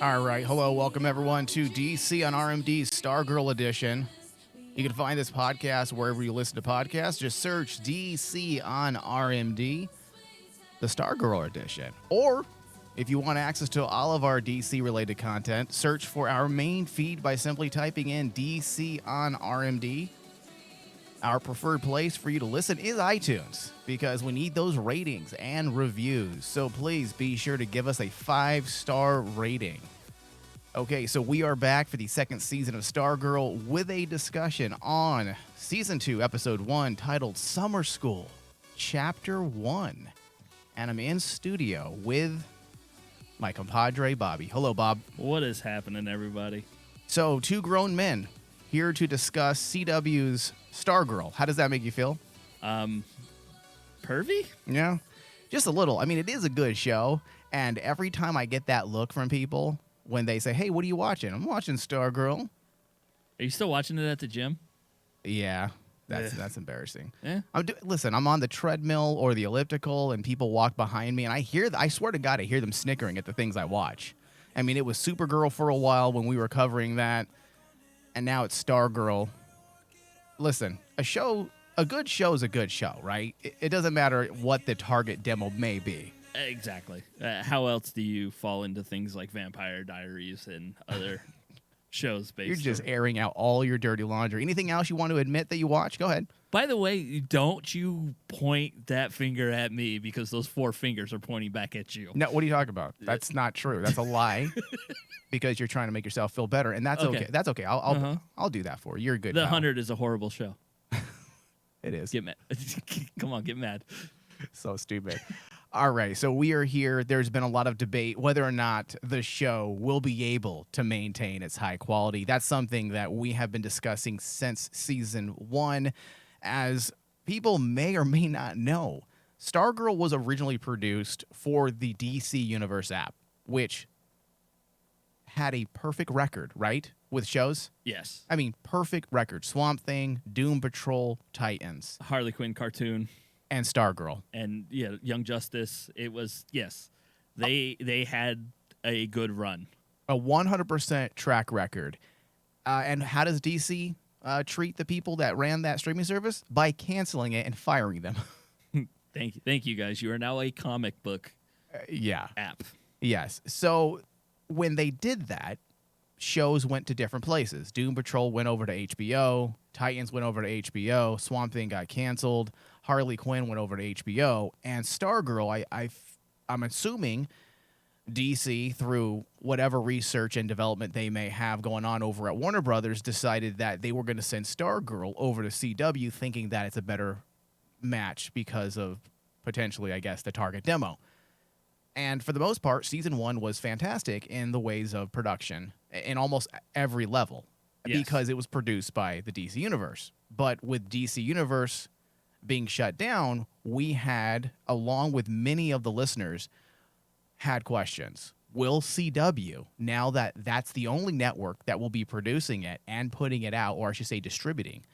All right. Hello. Welcome, everyone, to DC on RMD's Stargirl edition. You can find this podcast wherever you listen to podcasts. Just search DC on RMD, the Stargirl edition. Or if you want access to all of our DC-related content, search for our main feed by simply typing in DC on RMD. Our preferred place for you to listen is iTunes because we need those ratings and reviews. So please be sure to give us a 5-star rating. Okay, so we are back for the second season of Stargirl with a discussion on Season 2, Episode 1, titled Summer School, Chapter 1. And I'm in studio with my compadre, Bobby. Hello, Bob. What is happening, everybody? So, two grown men here to discuss CW's Stargirl. How does that make you feel? Pervy? Yeah, just a little. I mean, it is a good show, and every time I get that look from people when they say, hey, what are you watching? I'm watching Stargirl. Are you still watching it at the gym? Yeah, that's embarrassing. Yeah. Listen, I'm on the treadmill or the elliptical, and people walk behind me, and I swear to God, I hear them snickering at the things I watch. I mean, it was Supergirl for a while when we were covering that, and now it's Stargirl. Listen, a good show is a good show, right? It doesn't matter what the target demo may be. Exactly. How else do you fall into things like Vampire Diaries and other shows based? You're just airing out all your dirty laundry. Anything else you want to admit that you watch? Go ahead. By the way, don't you point that finger at me because those 4 fingers are pointing back at you. No, what are you talking about? That's not true. That's a lie. Because you're trying to make yourself feel better, and that's okay. That's okay. I'll do that for you. You're a good. The pal. 100 is a horrible show. It is. Get mad. Come on, get mad. So stupid. All right, so we are here. There's been a lot of debate whether or not the show will be able to maintain its high quality. That's something that we have been discussing since season 1. As people may or may not know, Stargirl was originally produced for the DC Universe app, which had a perfect record, right, with shows? Yes. I mean, perfect record. Swamp Thing, Doom Patrol, Titans. Harley Quinn cartoon. And Stargirl. And yeah, Young Justice. It was, yes, they had a good run. A 100% track record. And how does DC treat the people that ran that streaming service? By canceling it and firing them. Thank you guys. You are now a comic book app. Yes. So when they did that, shows went to different places. Doom Patrol went over to HBO. Titans went over to HBO. Swamp Thing got canceled. Harley Quinn went over to HBO. And Stargirl, I'm assuming DC, through whatever research and development they may have going on over at Warner Brothers, decided that they were going to send Stargirl over to CW, thinking that it's a better match because of potentially, I guess, the target demo. And for the most part, season 1 was fantastic in the ways of production in almost every level because it was produced by the DC Universe. But with DC Universe being shut down, we had, along with many of the listeners, had questions. Will CW, now that that's the only network that will be producing it and putting it out, or I should say distributing,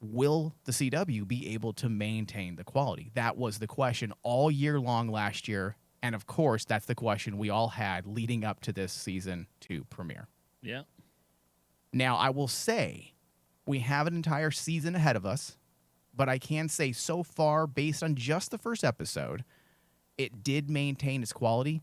will the CW be able to maintain the quality? That was the question all year long last year. And, of course, that's the question we all had leading up to this season 2 premiere. Yeah. Now, I will say we have an entire season ahead of us, but I can say so far, based on just the first episode, it did maintain its quality.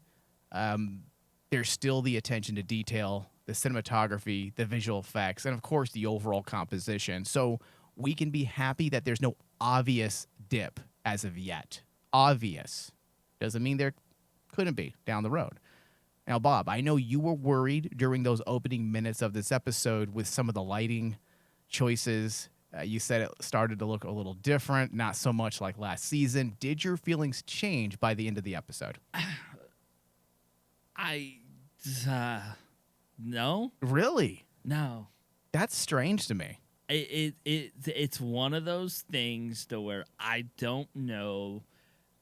There's still the attention to detail, the cinematography, the visual effects, and, of course, the overall composition. So we can be happy that there's no obvious dip as of yet. Obvious. Doesn't mean there couldn't be down the road. Now, Bob, I know you were worried during those opening minutes of this episode with some of the lighting choices. You said it started to look a little different, not so much like last season. Did your feelings change by the end of the episode? No. Really? No. That's strange to me. It's one of those things to where I don't know,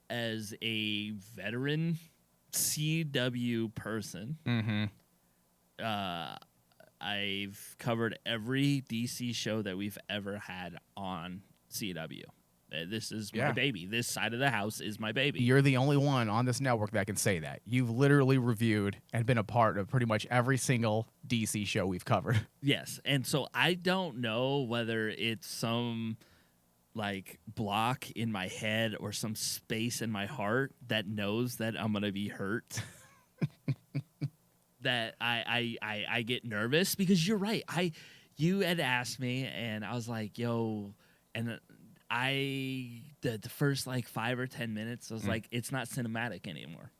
as a veteran CW person, I've covered every DC show that we've ever had on CW. This is my Yeah. baby. This side of the house is my baby. You're the only one on this network that can say that. You've literally reviewed and been a part of pretty much every single DC show we've covered. Yes. And so I don't know whether it's some like block in my head or some space in my heart that knows that I'm going to be hurt. That I get nervous because you're right. You had asked me and I was like, yo, and the first like 5 or 10 minutes, I was like, it's not cinematic anymore.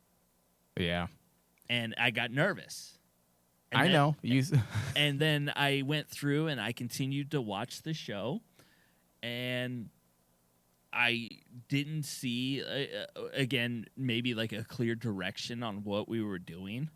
Yeah. And I got nervous. And I then, know. And then I went through and I continued to watch the show, and I didn't see, again, maybe like a clear direction on what we were doing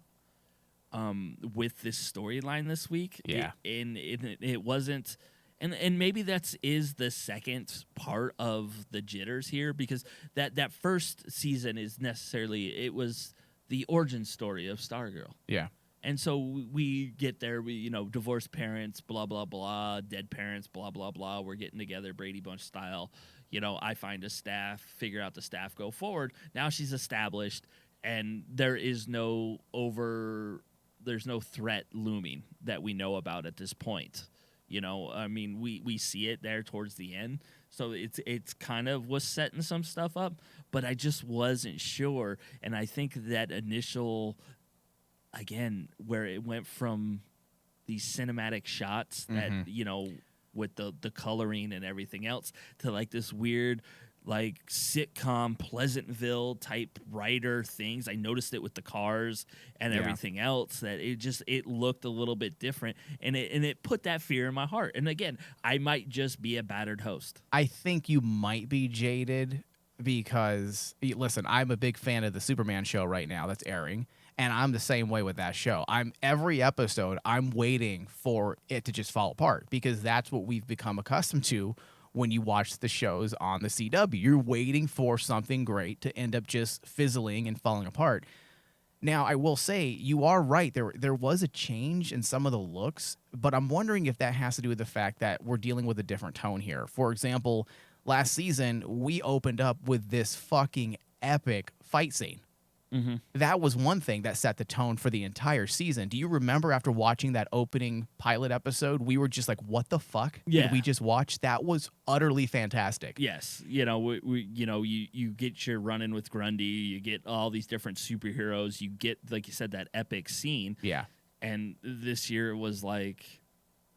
with this storyline this week. Yeah. It wasn't, and maybe is the second part of the jitters here, because that first season is necessarily, it was the origin story of Stargirl. Yeah. And so we get there, divorced parents, blah, blah, blah, dead parents, blah, blah, blah. We're getting together, Brady Bunch style. I find a staff, figure out the staff, go forward. Now she's established, and there's no threat looming that we know about at this point. I mean, we see it there towards the end. So it's kind of was setting some stuff up, but I just wasn't sure. And I think that initial, again, where it went from these cinematic shots that, with the coloring and everything else, to like this weird, like sitcom Pleasantville type writer things. I noticed it with the cars and everything else, that it looked a little bit different, and it put that fear in my heart. And again, I might just be a battered host. I think you might be jaded because, listen, I'm a big fan of the Superman show right now that's airing, and I'm the same way with that show. Every episode, I'm waiting for it to just fall apart, because that's what we've become accustomed to when you watch the shows on the CW. You're waiting for something great to end up just fizzling and falling apart. Now, I will say, you are right. There was a change in some of the looks, but I'm wondering if that has to do with the fact that we're dealing with a different tone here. For example, last season, we opened up with this fucking epic fight scene. Mm-hmm. That was one thing that set the tone for the entire season. Do you remember after watching that opening pilot episode, we were just like, what the fuck did we just watch? That was utterly fantastic. Yes. You get your run-in with Grundy, you get all these different superheroes, you get, like you said, that epic scene. Yeah. And this year it was like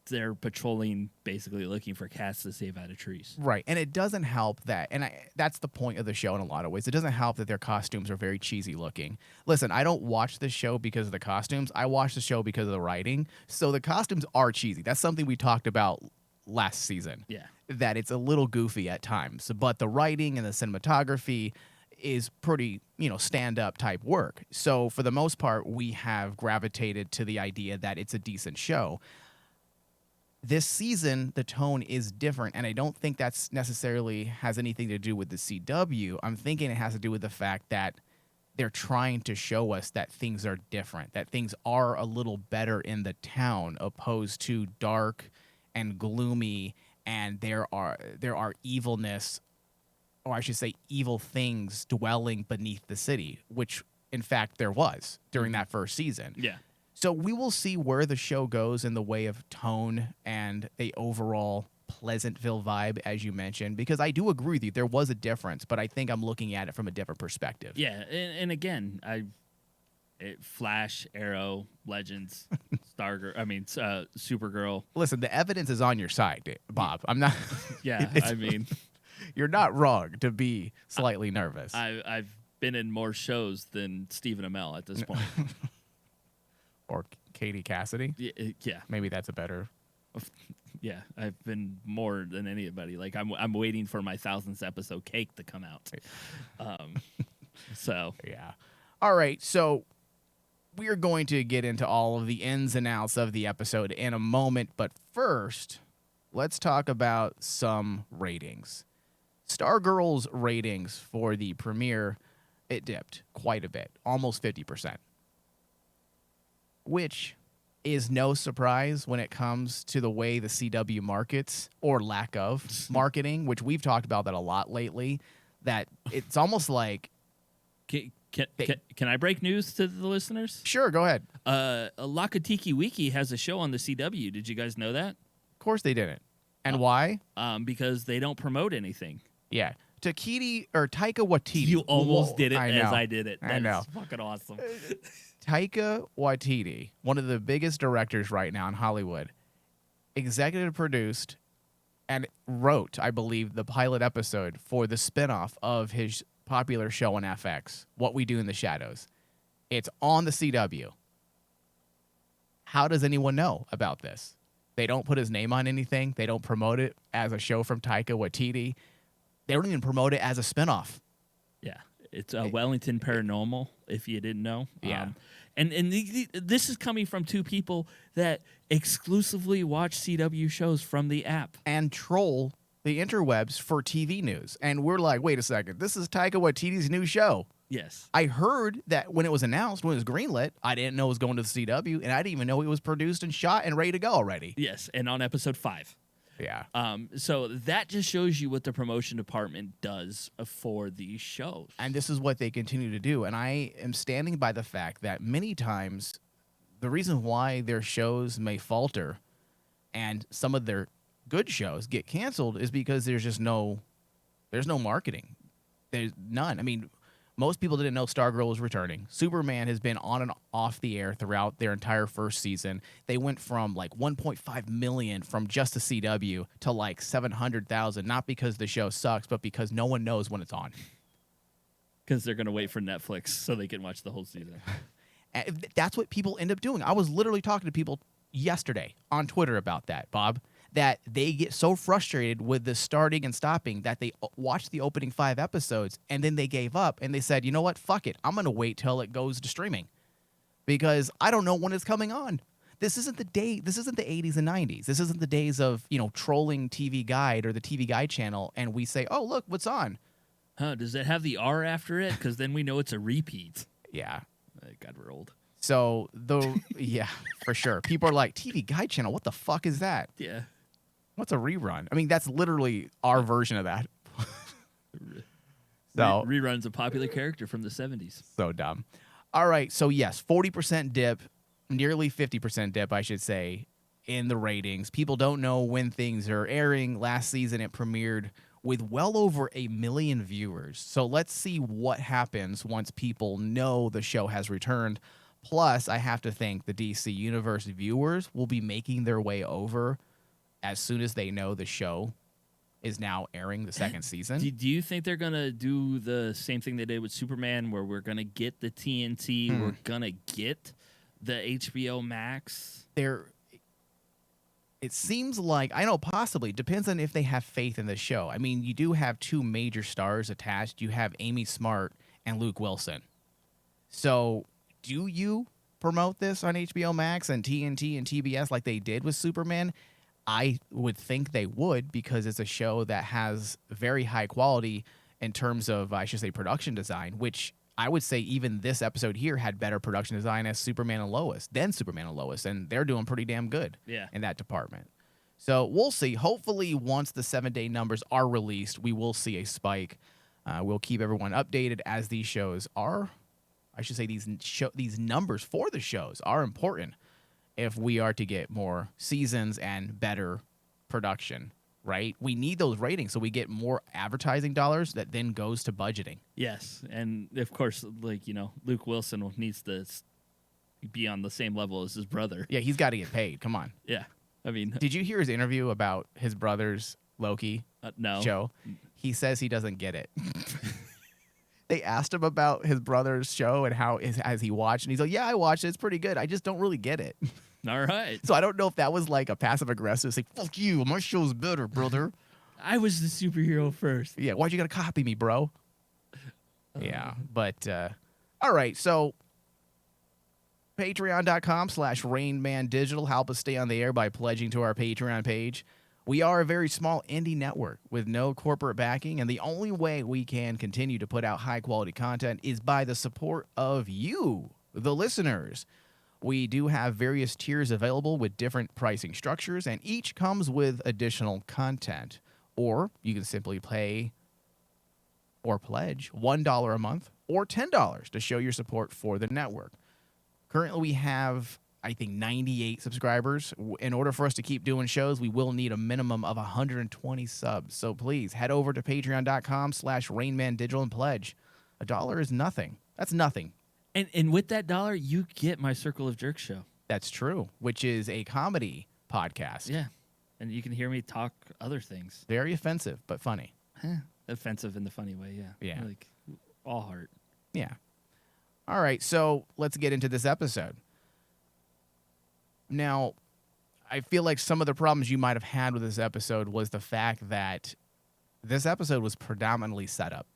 they're patrolling, basically looking for cats to save out of trees. Right. And it doesn't help that, and that's the point of the show in a lot of ways. It doesn't help that their costumes are very cheesy looking. Listen, I don't watch this show because of the costumes. I watch the show because of the writing. So the costumes are cheesy. That's something we talked about last season. Yeah. That it's a little goofy at times. But the writing and the cinematography is pretty, stand-up type work. So for the most part, we have gravitated to the idea that it's a decent show. This season, the tone is different, and I don't think that's necessarily has anything to do with the CW. I'm thinking it has to do with the fact that they're trying to show us that things are different, that things are a little better in the town, opposed to dark and gloomy, and there are evilness, or I should say evil things dwelling beneath the city, which, in fact, there was during that first season. Yeah. So we will see where the show goes in the way of tone and the overall Pleasantville vibe, as you mentioned, because I do agree with you. There was a difference, but I think I'm looking at it from a different perspective. Yeah, and again, Flash, Arrow, Legends, Supergirl. Listen, the evidence is on your side, Bob. I'm not. Yeah, you're not wrong to be slightly nervous. I've been in more shows than Stephen Amell at this point. Or Katie Cassidy. Yeah. Maybe that's a better. Yeah, I've been more than anybody. Like I'm waiting for my 1000th episode cake to come out. So yeah. All right. So we are going to get into all of the ins and outs of the episode in a moment, but first, let's talk about some ratings. Stargirl's ratings for the premiere, it dipped quite a bit, almost 50%. Which is no surprise when it comes to the way the CW markets or lack of marketing, which we've talked about that a lot lately, that it's almost like Can I break news to the listeners? sure, go ahead. Lakatiki Wiki has a show on the CW. Did you guys know that? Of course they didn't. And why? Because they don't promote anything. Yeah. Taika Waititi. You almost did it I as know. I did it. I That know. is fucking awesome. Taika Waititi, one of the biggest directors right now in Hollywood, executive produced and wrote, I believe, the pilot episode for the spinoff of his popular show on FX, What We Do in the Shadows. It's on the CW. How does anyone know about this? They don't put his name on anything. They don't promote it as a show from Taika Waititi. They don't even promote it as a spinoff. Yeah, it's Wellington Paranormal. If you didn't know, Yeah. And this is coming from two people that exclusively watch CW shows from the app. And troll the interwebs for TV news. And we're like, wait a second, this is Taika Waititi's new show. Yes. I heard that when it was announced, when it was greenlit, I didn't know it was going to the CW, and I didn't even know it was produced and shot and ready to go already. Yes, and on episode 5. Yeah. So that just shows you what the promotion department does for these shows. And this is what they continue to do. And I am standing by the fact that many times the reason why their shows may falter and some of their good shows get canceled is because there's no marketing. There's none. I mean, most people didn't know Stargirl was returning. Superman has been on and off the air throughout their entire first season. They went from like 1.5 million from just the CW to like 700,000, not because the show sucks, but because no one knows when it's on. Because they're going to wait for Netflix so they can watch the whole season. And that's what people end up doing. I was literally talking to people yesterday on Twitter about that, Bob, that they get so frustrated with the starting and stopping that they watched the opening 5 episodes and then they gave up and they said, you know what, fuck it. I'm going to wait till it goes to streaming because I don't know when it's coming on. This isn't the 80s and 90s. This isn't the days of, trolling TV Guide or the TV Guide channel and we say, oh, look, what's on? Does it have the R after it? Because then we know it's a repeat. Yeah. God, we're old. So, yeah, for sure. People are like, TV Guide channel, what the fuck is that? Yeah. What's a rerun? I mean, that's literally our version of that. So Rerun's a popular character from the 70s. So dumb. All right. So, yes, 40% dip, nearly 50% dip, I should say, in the ratings. People don't know when things are airing. Last season, it premiered with well over 1 million viewers. So let's see what happens once people know the show has returned. Plus, I have to think the DC Universe viewers will be making their way over as soon as they know the show is now airing the second season. Do you think they're going to do the same thing they did with Superman where we're going to get the TNT, we're going to get the HBO Max? It seems like, I know possibly, depends on if they have faith in the show. I mean, you do have 2 major stars attached. You have Amy Smart and Luke Wilson. So do you promote this on HBO Max and TNT and TBS like they did with Superman? I would think they would because it's a show that has very high quality in terms of, I should say, production design, which I would say even this episode here had better production design as Superman and Lois, and they're doing pretty damn good in that department. So we'll see. Hopefully, once the 7-day numbers are released, we will see a spike. We'll keep everyone updated as these shows are. I should say these numbers for the shows are important if we are to get more seasons and better production, right? We need those ratings so we get more advertising dollars that then goes to budgeting. Yes, and of course, Luke Wilson needs to be on the same level as his brother. Yeah, he's got to get paid. Come on. Yeah, I mean, did you hear his interview about his brother's Loki show? He says he doesn't get it. They asked him about his brother's show and how as he watched, and he's like, "Yeah, I watched it. It's pretty good. I just don't really get it." All right. So I don't know if that was like a passive aggressive, say, "Fuck you, my show's better, brother." I was the superhero first. Yeah, why'd you gotta copy me, bro? Yeah, but all right. So patreon.com/RainmanDigital. Help us stay on the air by pledging to our Patreon page. We are a very small indie network with no corporate backing, and the only way we can continue to put out high-quality content is by the support of you, the listeners. We do have various tiers available with different pricing structures, and each comes with additional content. Or you can simply pay or pledge $1 a month or $10 to show your support for the network. Currently, we have, I think, 98 subscribers. In order for us to keep doing shows, we will need a minimum of 120 subs. So please head over to patreon.com/RainmanDigital and pledge. $1 is nothing. That's nothing. And with that $1, you get my Circle of Jerks show. That's true, which is a comedy podcast. Yeah. And you can hear me talk other things. Very offensive, but funny. Offensive in the funny way, yeah. Yeah. Like, all heart. Yeah. All right, so let's get into this episode. Now, I feel like some of the problems you might have had with this episode was the fact that this episode was predominantly set up.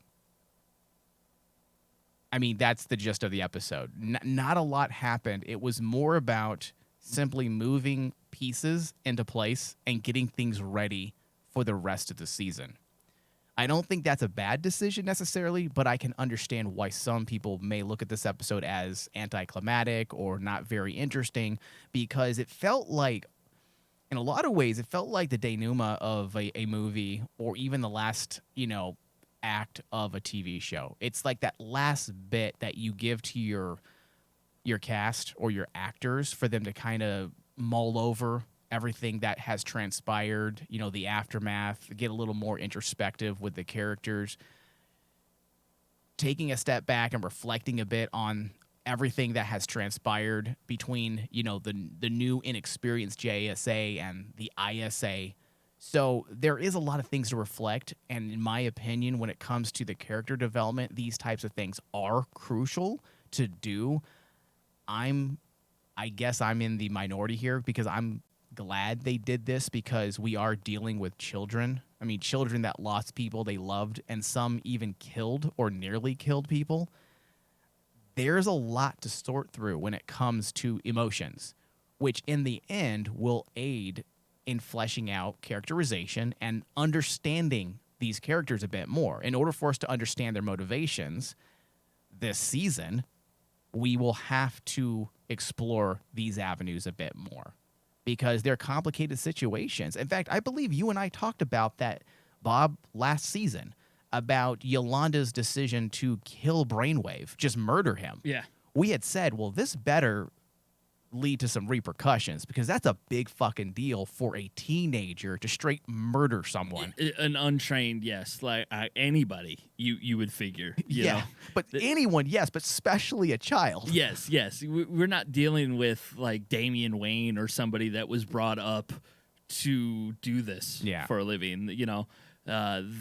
I mean, that's the gist of the episode. Not a lot happened. It was more about simply moving pieces into place and getting things ready for the rest of the season. I don't think that's a bad decision necessarily, but I can understand why some people may look at this episode as anticlimactic or not very interesting, because it felt like, in a lot of ways, it felt like the denouement of a movie, or even the last, act of a TV show. It's like that last bit that you give to your cast or your actors for them to kind of mull over everything that has transpired, the aftermath, get a little more introspective with the characters, taking a step back and reflecting a bit on everything that has transpired between, the new inexperienced JSA and the ISA. So there is a lot of things to reflect, and in my opinion, when it comes to the character development, these types of things are crucial to do. I guess I'm in the minority here because I'm glad they did this, because we are dealing with children. I mean, children that lost people they loved, and some even killed or nearly killed people. There's a lot to sort through when it comes to emotions, which in the end will aid in fleshing out characterization and understanding these characters a bit more. In order for us to understand their motivations this season, we will have to explore these avenues a bit more, because they're complicated situations. In fact, I believe you and I talked about that, Bob, last season, about Yolanda's decision to kill Brainwave, just murder him. Yeah. We had said, well, this better lead to some repercussions, because that's a big fucking deal for a teenager to straight murder someone. An untrained, yes, like anybody you would figure. You know? But anyone, yes, but especially a child. Yes. We're not dealing with like Damian Wayne or somebody that was brought up to do this for a living.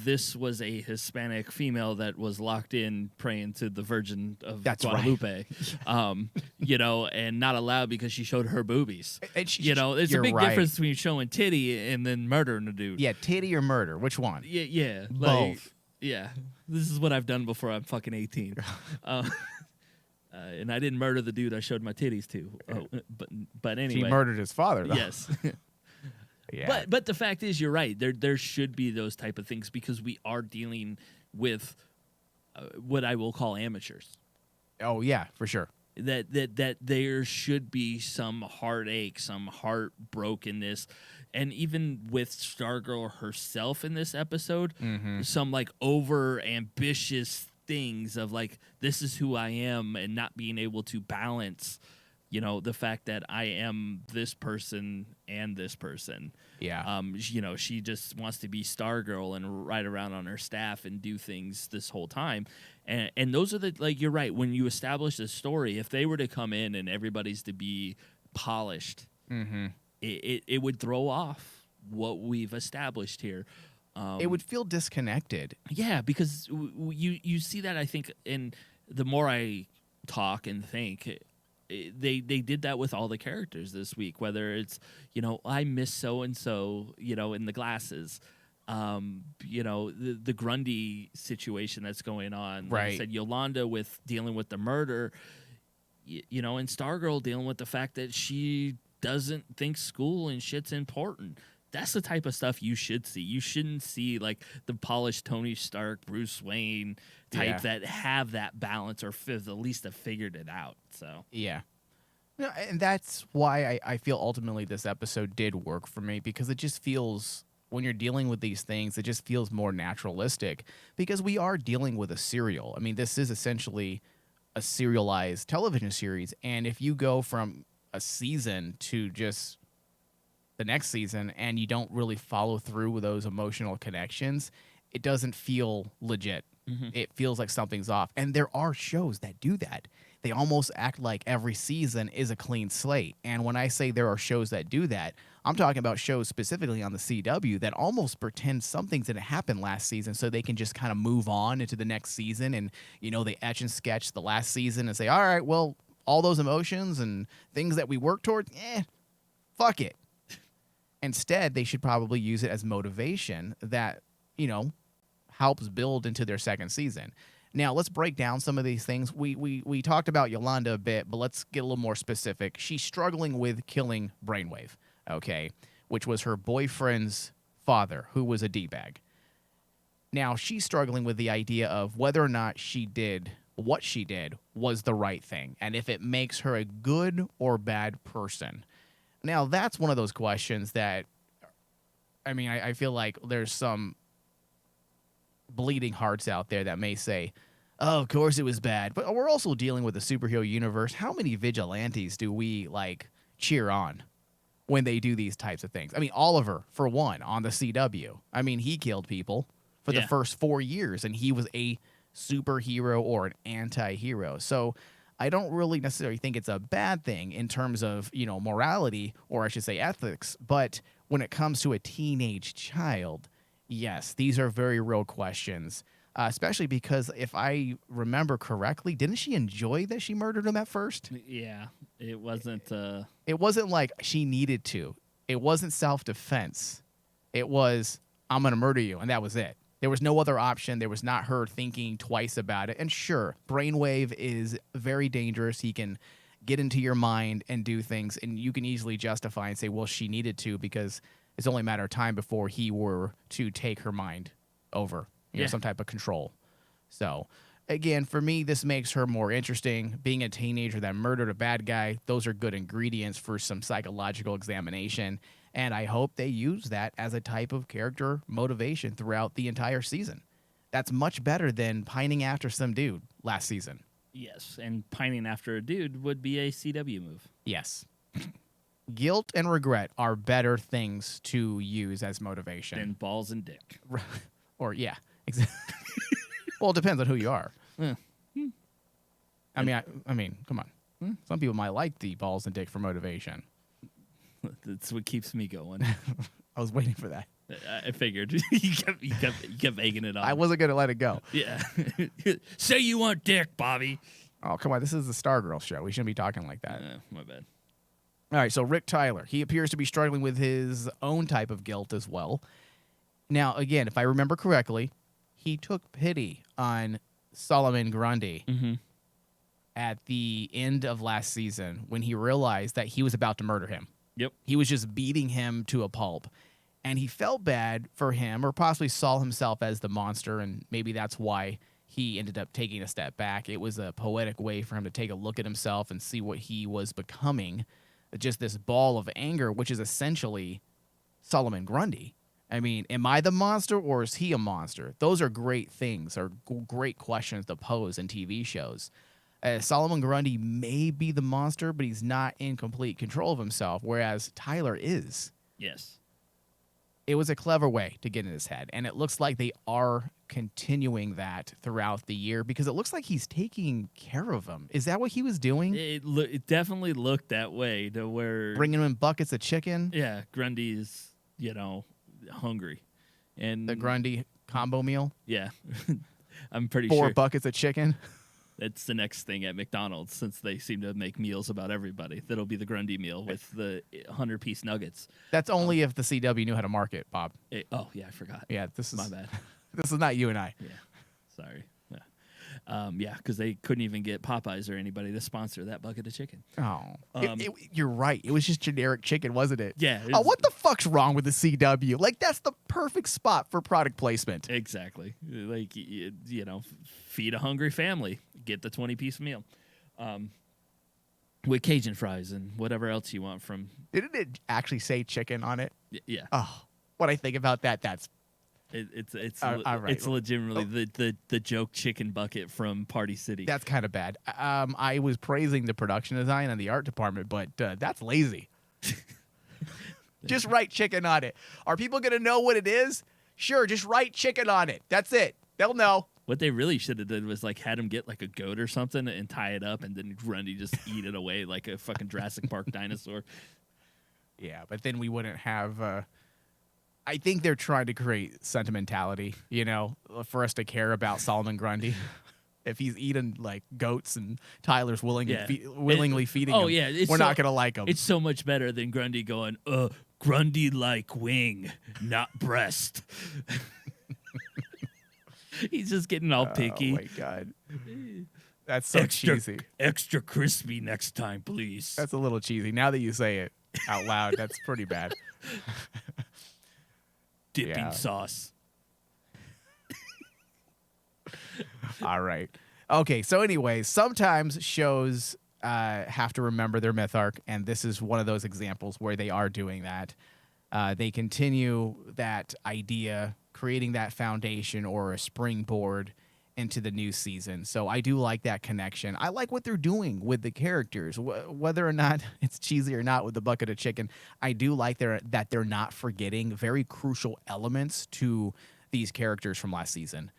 This was a Hispanic female that was locked in praying to the Virgin of Guadalupe, right. And not allowed because she showed her boobies. There's a big difference between showing titty and then murdering a dude. Yeah, titty or murder, which one? Yeah, both. Yeah, this is what I've done before I'm fucking 18. And I didn't murder the dude I showed my titties to. But anyway, she murdered his father, though. Yes. Yeah. But the fact is, you're right. There should be those type of things, because we are dealing with what I will call amateurs. Oh yeah, for sure. That there should be some heartache, some heartbrokenness, and even with Stargirl herself in this episode, some like over ambitious things of like, this is who I am, and not being able to balance. The fact that I am this person and this person. Yeah. She just wants to be Stargirl and ride around on her staff and do things this whole time. And those are you're right. When you establish a story, if they were to come in and everybody's to be polished, it would throw off what we've established here. It would feel disconnected. Yeah, because you see that, I think, and the more I talk and think, they did that with all the characters this week, whether it's, I miss so-and-so, in the glasses, the Grundy situation that's going on. Like I said, Yolanda with dealing with the murder, and Stargirl dealing with the fact that she doesn't think school and shit's important. That's the type of stuff you should see. You shouldn't see like the polished Tony Stark, Bruce Wayne type that have that balance, or at least have figured it out. So yeah, No, and that's why I feel ultimately this episode did work for me, because it just feels, when you're dealing with these things, it just feels more naturalistic, because we are dealing with a serial. I mean, this is essentially a serialized television series. And if you go from a season to just the next season and you don't really follow through with those emotional connections, it doesn't feel legit. It feels like something's off. And there are shows that do that. They almost act like every season is a clean slate. And when I say there are shows that do that, I'm talking about shows specifically on the CW that almost pretend something didn't happen last season so they can just kind of move on into the next season. And, they etch and sketch the last season and say, all right, well, all those emotions and things that we work towards, fuck it. Instead, they should probably use it as motivation that, helps build into their second season. Now, let's break down some of these things. We talked about Yolanda a bit, but let's get a little more specific. She's struggling with killing Brainwave, okay, which was her boyfriend's father, who was a D-bag. Now, she's struggling with the idea of whether or not what she did was the right thing, and if it makes her a good or bad person. Now, that's one of those questions that, I feel like there's some bleeding hearts out there that may say, oh, of course it was bad. But we're also dealing with a superhero universe. How many vigilantes do we, cheer on when they do these types of things? Oliver, for one, on the CW. He killed people for the first 4 years, and he was a superhero or an anti-hero. So I don't really necessarily think it's a bad thing in terms of, morality, or I should say ethics. But when it comes to a teenage child, yes, these are very real questions, especially because if I remember correctly, didn't she enjoy that she murdered him at first? Yeah, it wasn't... It wasn't like she needed to. It wasn't self-defense. It was, I'm going to murder you, and that was it. There was no other option. There was not her thinking twice about it. And sure, Brainwave is very dangerous. He can get into your mind and do things, and you can easily justify and say, well, she needed to, because it's only a matter of time before he were to take her mind over, some type of control. So, again, for me, this makes her more interesting. Being a teenager that murdered a bad guy, those are good ingredients for some psychological examination. And I hope they use that as a type of character motivation throughout the entire season. That's much better than pining after some dude last season. Yes, and pining after a dude would be a CW move. Yes. Guilt and regret are better things to use as motivation than balls and dick. Or, yeah. Exactly. Well, it depends on who you are. Yeah. I mean, come on. Some people might like the balls and dick for motivation. That's what keeps me going. I was waiting for that. I figured you kept egging it on. I wasn't gonna let it go. Yeah. Say you want dick, Bobby. Oh, come on. This is the Stargirl show. We shouldn't be talking like that. My bad. All right, so Rick Tyler, he appears to be struggling with his own type of guilt as well. Now, again, if I remember correctly, he took pity on Solomon Grundy at the end of last season when he realized that he was about to murder him. Yep. He was just beating him to a pulp. And he felt bad for him, or possibly saw himself as the monster, and maybe that's why he ended up taking a step back. It was a poetic way for him to take a look at himself and see what he was becoming. Just this ball of anger, which is essentially Solomon Grundy. Am I the monster, or is he a monster? Those are great things, or great questions to pose in TV shows. Solomon Grundy may be the monster, but he's not in complete control of himself, whereas Tyler is. Yes. It was a clever way to get in his head, and it looks like they are continuing that throughout the year, because it looks like he's taking care of him. Is that what he was doing? It definitely looked that way, to where... Bringing him in buckets of chicken? Yeah, Grundy's, hungry. And the Grundy combo meal? Yeah. I'm pretty 4 sure... buckets of chicken? That's the next thing at McDonald's, since they seem to make meals about everybody. That'll be the Grundy meal with the 100-piece nuggets. That's only if the CW knew how to market, Bob. Oh, yeah, I forgot. Yeah, this is... My bad. This is not you and I. Yeah, sorry. Yeah, because they couldn't even get Popeyes or anybody to sponsor that bucket of chicken. Oh, you're right. It was just generic chicken, wasn't it? Yeah. Oh, what the fuck's wrong with the CW? That's the perfect spot for product placement. Exactly. Feed a hungry family. Get the 20-piece meal. with Cajun fries and whatever else you want from. Didn't it actually say chicken on it? Yeah. Oh, when I think about that, that's all right. It's legitimately the joke chicken bucket from Party City. That's kind of bad. I was praising the production design and the art department, but that's lazy. Just write chicken on it. Are people going to know what it is? Sure, just write chicken on it. That's it. They'll know. What they really should have done was like had him get like a goat or something and tie it up, and then Grundy just eat it away like a fucking Jurassic Park dinosaur. Yeah, but then we wouldn't have. I think they're trying to create sentimentality, for us to care about Solomon Grundy. If he's eating like goats and Tyler's willingly feeding him, we're not gonna like him. It's so much better than Grundy going, Grundy like wing, not breast. He's just getting all picky. Oh my god, that's so cheesy. Extra crispy next time, please. That's a little cheesy. Now that you say it out loud, that's pretty bad. Dipping sauce. All right. Okay, so anyway, sometimes shows have to remember their myth arc, and this is one of those examples where they are doing that. They continue that idea, creating that foundation or a springboard into the new season. So I do like that connection. I like what they're doing with the characters, whether or not it's cheesy or not with the bucket of chicken. I do like that they're not forgetting very crucial elements to these characters from last season.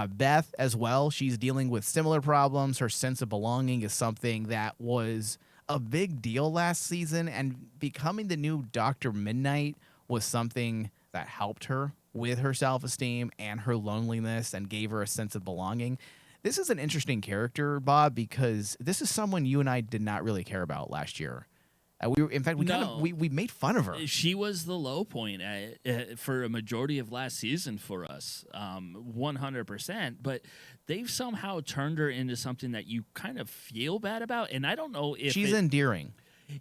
Beth as well, she's dealing with similar problems. Her sense of belonging is something that was a big deal last season, and becoming the new Dr. Midnight was something that helped her with her self-esteem and her loneliness and gave her a sense of belonging. This is an interesting character, Bob, because this is someone you and I did not really care about last year. We made fun of her. She was the low point for a majority of last season for us, 100%. But they've somehow turned her into something that you kind of feel bad about, and I don't know if she's endearing.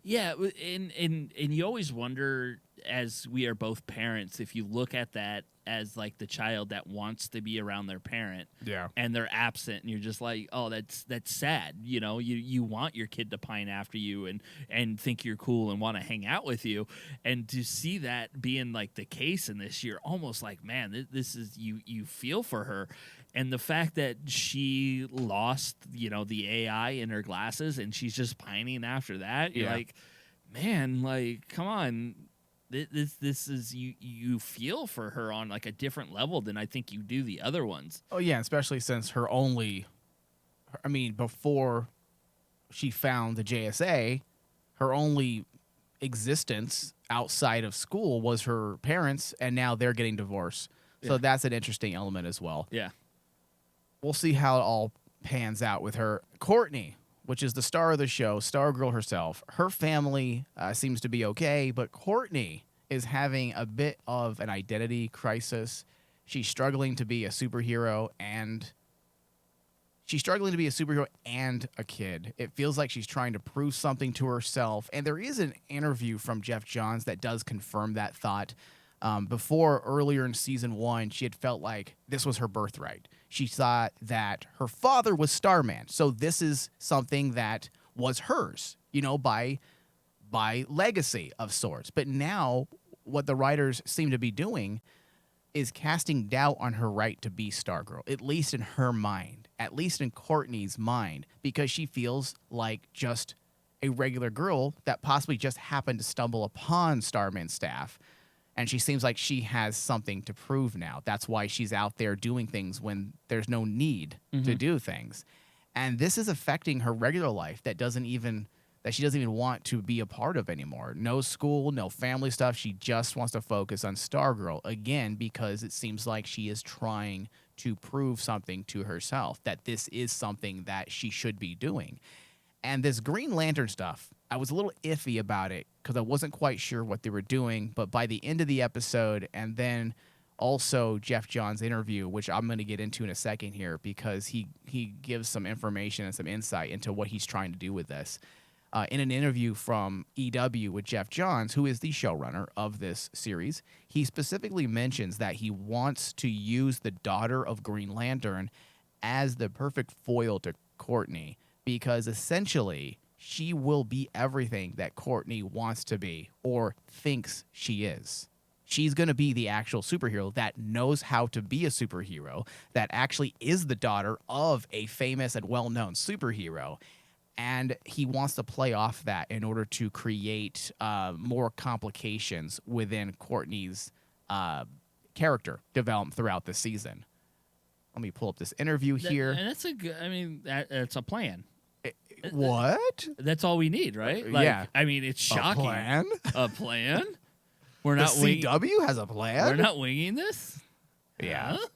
Yeah, and you always wonder, as we are both parents, if you look at that as like the child that wants to be around their parent, and they're absent, and you're just like, oh, that's sad. You want your kid to pine after you and think you're cool and want to hang out with you, and to see that being like the case in this year, almost like, man, this is you feel for her. And the fact that she lost, the AI in her glasses and she's just pining after that, you're like, man, like, come on. This is you feel for her on like a different level than I think you do the other ones. Oh, yeah, especially since before she found the JSA, her only existence outside of school was her parents, and now they're getting divorced. So that's an interesting element as well. Yeah. We'll see how it all pans out with her. Courtney, which is the star of the show, Stargirl herself, her family seems to be okay, but Courtney is having a bit of an identity crisis. She's struggling to be a superhero and a kid. It feels like she's trying to prove something to herself. And there is an interview from Jeff Johns that does confirm that thought. Before, earlier in season 1, she had felt like this was her birthright. She thought that her father was Starman, so this is something that was hers, by legacy of sorts. But now, what the writers seem to be doing is casting doubt on her right to be Stargirl, at least in her mind, at least in Courtney's mind, because she feels like just a regular girl that possibly just happened to stumble upon Starman's staff. And she seems like she has something to prove now. That's why she's out there doing things when there's no need to do things. And this is affecting her regular life that she doesn't even want to be a part of anymore. No school, no family stuff. She just wants to focus on Stargirl again, because it seems like she is trying to prove something to herself, that this is something that she should be doing. And this Green Lantern stuff, I was a little iffy about it because I wasn't quite sure what they were doing. But by the end of the episode, and then also Jeff Johns' interview, which I'm going to get into in a second here, because he gives some information and some insight into what he's trying to do with this. In an interview from EW with Jeff Johns, who is the showrunner of this series, he specifically mentions that he wants to use the daughter of Green Lantern as the perfect foil to Courtney, because essentially she will be everything that Courtney wants to be or thinks she is. She's going to be the actual superhero that knows how to be a superhero, that actually is the daughter of a famous and well-known superhero. And he wants to play off that in order to create more complications within Courtney's character development throughout the season. Let me pull up this interview here. And that's a good, I mean, that's a plan. What? That's all we need, right? Yeah. I mean, it's shocking. A plan? A plan? We're The not CW has a plan? We're not winging this? Yeah. Huh?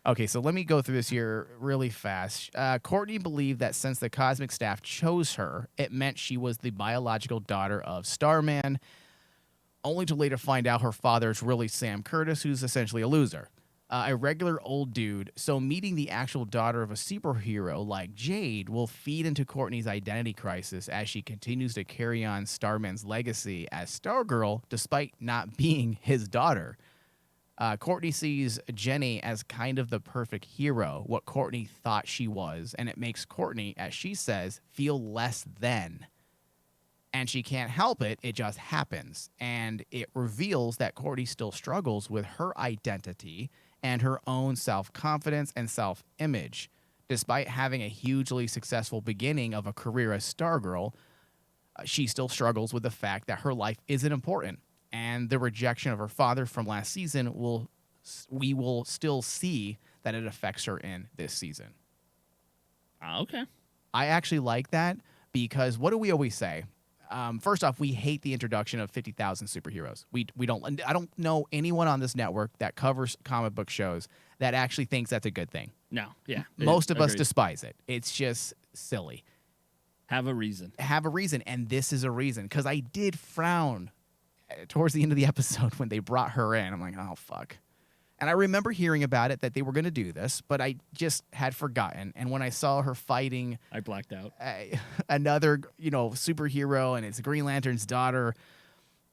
Okay, so let me go through this here really fast. Courtney believed that since the cosmic staff chose her, it meant she was the biological daughter of Starman, only to later find out her father is really Sam Curtis, who's essentially a loser. A regular old dude, so meeting the actual daughter of a superhero like Jade will feed into Courtney's identity crisis as she continues to carry on Starman's legacy as Stargirl, despite not being his daughter. Courtney sees Jenny as kind of the perfect hero, what Courtney thought she was, and it makes Courtney, as she says, feel less than. And she can't help it, it just happens. And it reveals that Courtney still struggles with her identity and her own self-confidence and self-image. Despite having a hugely successful beginning of a career as Stargirl, she still struggles with the fact that her life isn't important. And the rejection of her father from last season, we will still see that it affects her in this season. Okay. I actually like that because what do we always say? First off, we hate the introduction of 50,000 superheroes. We don't. I don't know anyone on this network that covers comic book shows that actually thinks that's a good thing. No. Yeah. Most of us Agreed. despise it. It's just silly. Have a reason. Have a reason, and this is a reason. Because I did frown towards the end of the episode when they brought her in. I'm like, oh fuck. And I remember hearing about it, that they were going to do this, but I just had forgotten. And when I saw her fighting I blacked out. another, superhero, and it's Green Lantern's daughter,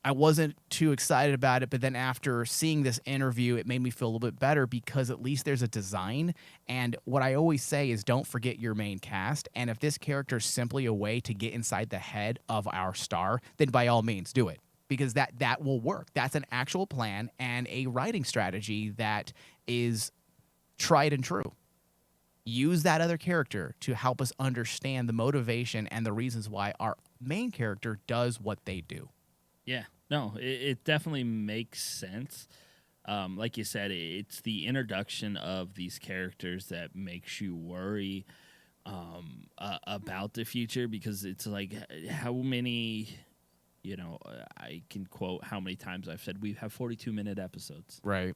I wasn't too excited about it. But then after seeing this interview, it made me feel a little bit better because at least there's a design. And what I always say is don't forget your main cast. And if this character is simply a way to get inside the head of our star, then by all means do it. Because that will work. That's an actual plan and a writing strategy that is tried and true. Use that other character to help us understand the motivation and the reasons why our main character does what they do. Yeah. No, it definitely makes sense. Like you said, it's the introduction of these characters that makes you worry about the future, because it's like how many... I can quote how many times I've said we have 42-minute episodes. Right.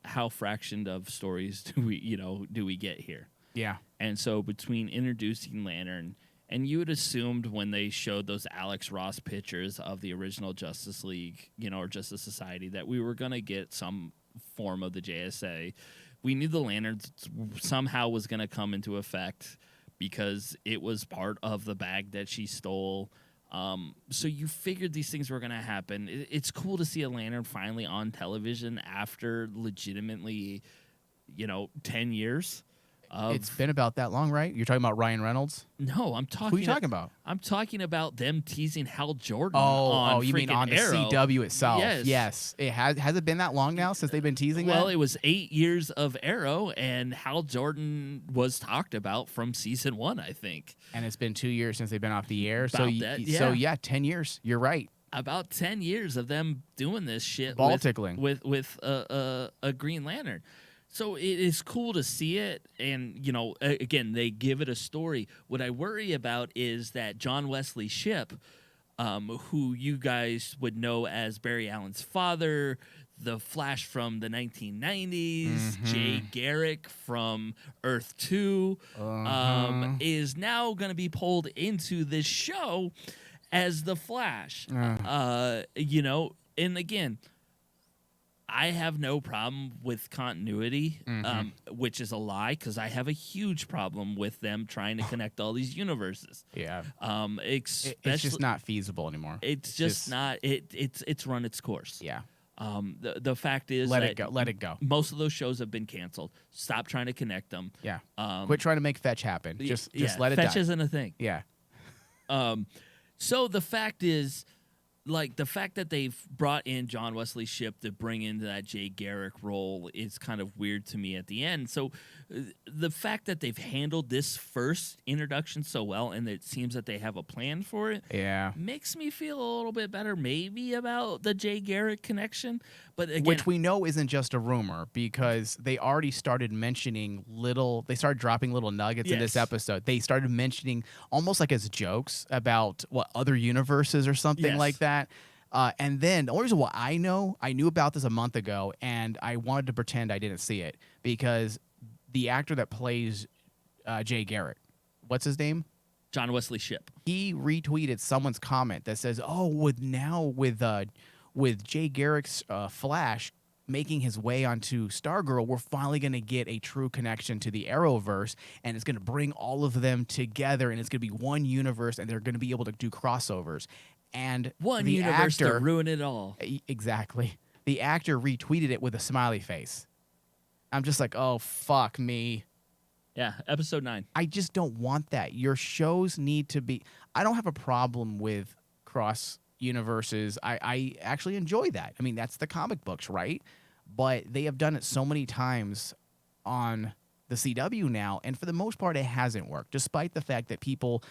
How fractioned of stories do we get here? Yeah. And so between introducing Lantern, and you had assumed when they showed those Alex Ross pictures of the original Justice League, or Justice Society, that we were going to get some form of the JSA. We knew the Lantern somehow was going to come into effect because it was part of the bag that she stole. So you figured these things were going to happen. It's cool to see a Lantern finally on television after legitimately, 10 years. It's been about that long, right? You're talking about Ryan Reynolds? No, I'm talking... Who are you talking about? I'm talking about them teasing Hal Jordan you mean on the Arrow. CW itself? Yes. It has it been that long now since they've been teasing that? Well, it was 8 years of Arrow, and Hal Jordan was talked about from season 1, I think. And it's been 2 years since they've been off the air. So 10 years. You're right. About 10 years of them doing this shit tickling with a Green Lantern. So it is cool to see it, and, again, they give it a story. What I worry about is that John Wesley Shipp, who you guys would know as Barry Allen's father, the Flash from the 1990s, Jay Garrick from Earth 2, is now going to be pulled into this show as the Flash. And again... I have no problem with continuity, which is a lie, because I have a huge problem with them trying to connect all these universes. Yeah. It's just not feasible anymore. It's just not. It's run its course. Yeah. The fact is, let it go. Most of those shows have been canceled. Stop trying to connect them. Yeah. Quit trying to make fetch happen. Just let it fetch die. isn't a thing. Yeah. So the fact is, like, the fact that they've brought in John Wesley Shipp to bring into that Jay Garrick role is kind of weird to me at the end. So the fact that they've handled this first introduction so well, and it seems that they have a plan for it, Yeah. makes me feel a little bit better maybe about the Jay Garrick connection. But again, Which we know isn't just a rumor, because they already started mentioning they started dropping little nuggets in this Yes. episode. They started mentioning almost like as jokes about what other universes or something Yes. like that. And then the only reason why I knew about this a month ago, and I wanted to pretend I didn't see it, because the actor that plays Jay Garrick, what's his name? John Wesley Shipp. He retweeted someone's comment that says, "Oh, with Jay Garrick's Flash making his way onto Stargirl, we're finally going to get a true connection to the Arrowverse, and it's going to bring all of them together, and it's going to be one universe, and they're going to be able to do crossovers." And One the universe actor, to ruin it all. exactly, the actor retweeted it with a smiley face. I'm just like, oh, fuck me. Yeah, episode 9. I just don't want that. Your shows need to be. I don't have a problem with cross universes. I actually enjoy that. I mean, that's the comic books, right? But they have done it so many times on the CW now, and for the most part, it hasn't worked, despite the fact that people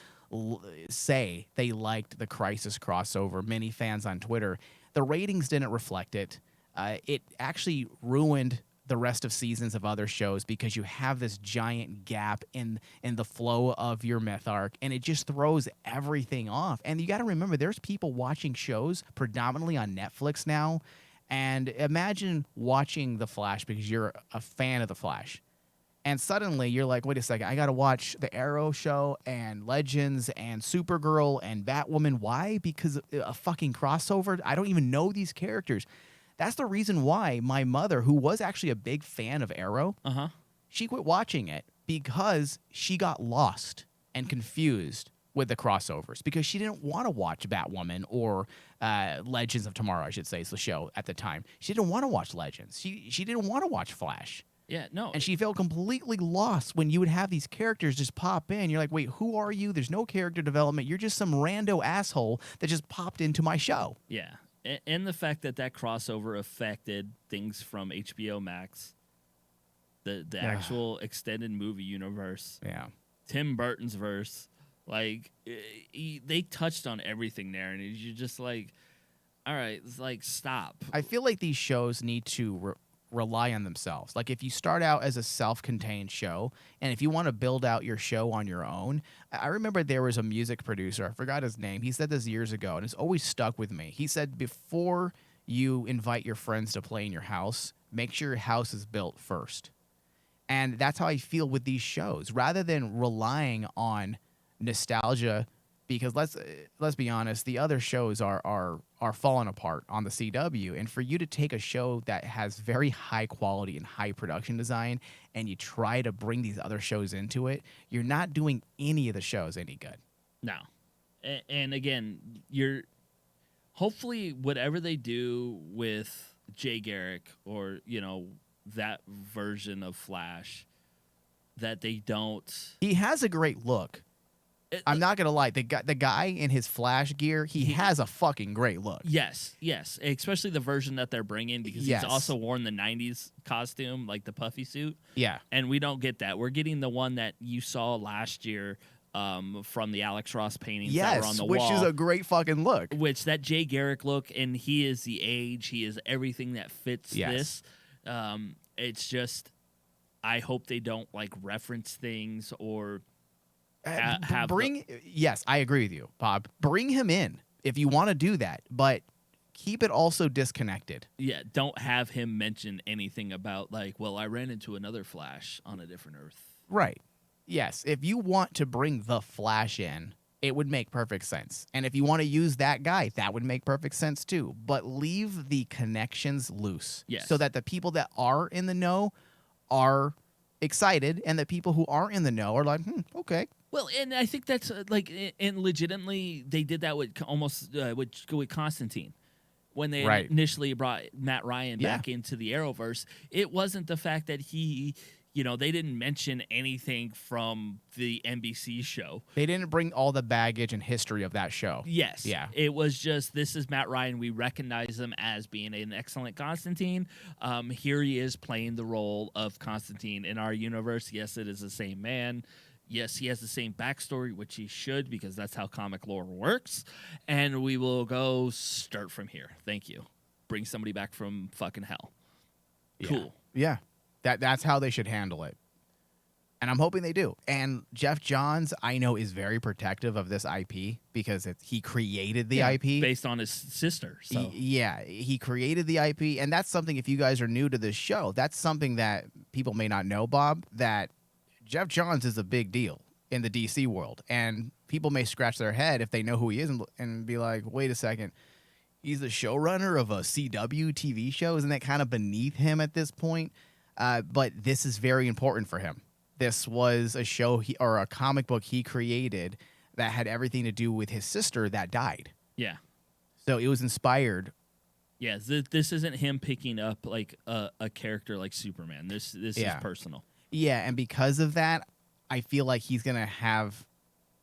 say they liked the Crisis crossover. Many fans on Twitter, the ratings didn't reflect it. It actually ruined the rest of seasons of other shows, because you have this giant gap in the flow of your myth arc, and it just throws everything off. And you got to remember, there's people watching shows predominantly on Netflix now, and imagine watching The Flash because you're a fan of The Flash, and suddenly you're like, wait a second, I got to watch the Arrow show and Legends and Supergirl and Batwoman. Why? Because a fucking crossover? I don't even know these characters. That's the reason why my mother, who was actually a big fan of Arrow, she quit watching it, because she got lost and confused with the crossovers, because she didn't want to watch Batwoman or Legends of Tomorrow, I should say, is the show at the time. She didn't want to watch Legends. She didn't want to watch Flash. Yeah, no. And she felt completely lost when you would have these characters just pop in. You're like, wait, who are you? There's no character development. You're just some rando asshole that just popped into my show. Yeah. And the fact that crossover affected things from HBO Max, the actual extended movie universe, Yeah. Tim Burton's verse, like, they touched on everything there, and you're just like, all right, it's like, stop. I feel like these shows need to rely on themselves. Like, if you start out as a self-contained show, and if you want to build out your show on your own, I remember there was a music producer, I forgot his name, he said this years ago, and it's always stuck with me. He said, before you invite your friends to play in your house, make sure your house is built first. And that's how I feel with these shows, rather than relying on nostalgia, because let's be honest, the other shows are falling apart on the CW, and for you to take a show that has very high quality and high production design, and you try to bring these other shows into it, you're not doing any of the shows any good. No. And again, hopefully whatever they do with Jay Garrick, or, that version of Flash, that they don't. He has a great look. I'm not gonna lie, the guy in his Flash gear, he has a fucking great look. Yes, especially the version that they're bringing, because Yes. he's also worn the '90s costume, like the puffy suit. Yeah. And we don't get that. We're getting the one that you saw last year from the Alex Ross paintings that were on the which wall. is a great fucking look. Which, that Jay Garrick look, and he is the age, he is everything that fits Yes. this. It's just, I hope they don't, like, reference things or Yes, I agree with you, Bob. Bring him in if you want to do that, but keep it also disconnected. Yeah, don't have him mention anything about, like, well, I ran into another Flash on a different Earth. Right. Yes, if you want to bring the Flash in, it would make perfect sense. And if you want to use that guy, that would make perfect sense too. But leave the connections loose. Yes. So that the people that are in the know are excited, and the people who aren't in the know are like, okay. Well, and I think that's like, and legitimately, they did that with with Constantine. When they initially brought Matt Ryan back into the Arrowverse, it wasn't the fact that he they didn't mention anything from the NBC show. They didn't bring all the baggage and history of that show. Yes. Yeah. It was just, this is Matt Ryan. We recognize him as being an excellent Constantine. Here he is playing the role of Constantine in our universe. Yes, it is the same man. Yes, he has the same backstory, which he should, because that's how comic lore works. And we will go start from here. Thank you. Bring somebody back from fucking hell. Yeah. Cool. Yeah. That's how they should handle it. And I'm hoping they do. And Jeff Johns, I know, is very protective of this IP because he created the IP. Based on his sister. So. He created the IP. And that's something, if you guys are new to this show, that's something that people may not know, Bob, that Jeff Johns is a big deal in the DC world. And people may scratch their head if they know who he is and be like, wait a second. He's the showrunner of a CW TV show. Isn't that kind of beneath him at this point? But this is very important for him. This was a show or a comic book he created that had everything to do with his sister that died. Yeah. So it was inspired. Yeah, this isn't him picking up like a character like Superman. This is personal. Yeah, and because of that, I feel like he's gonna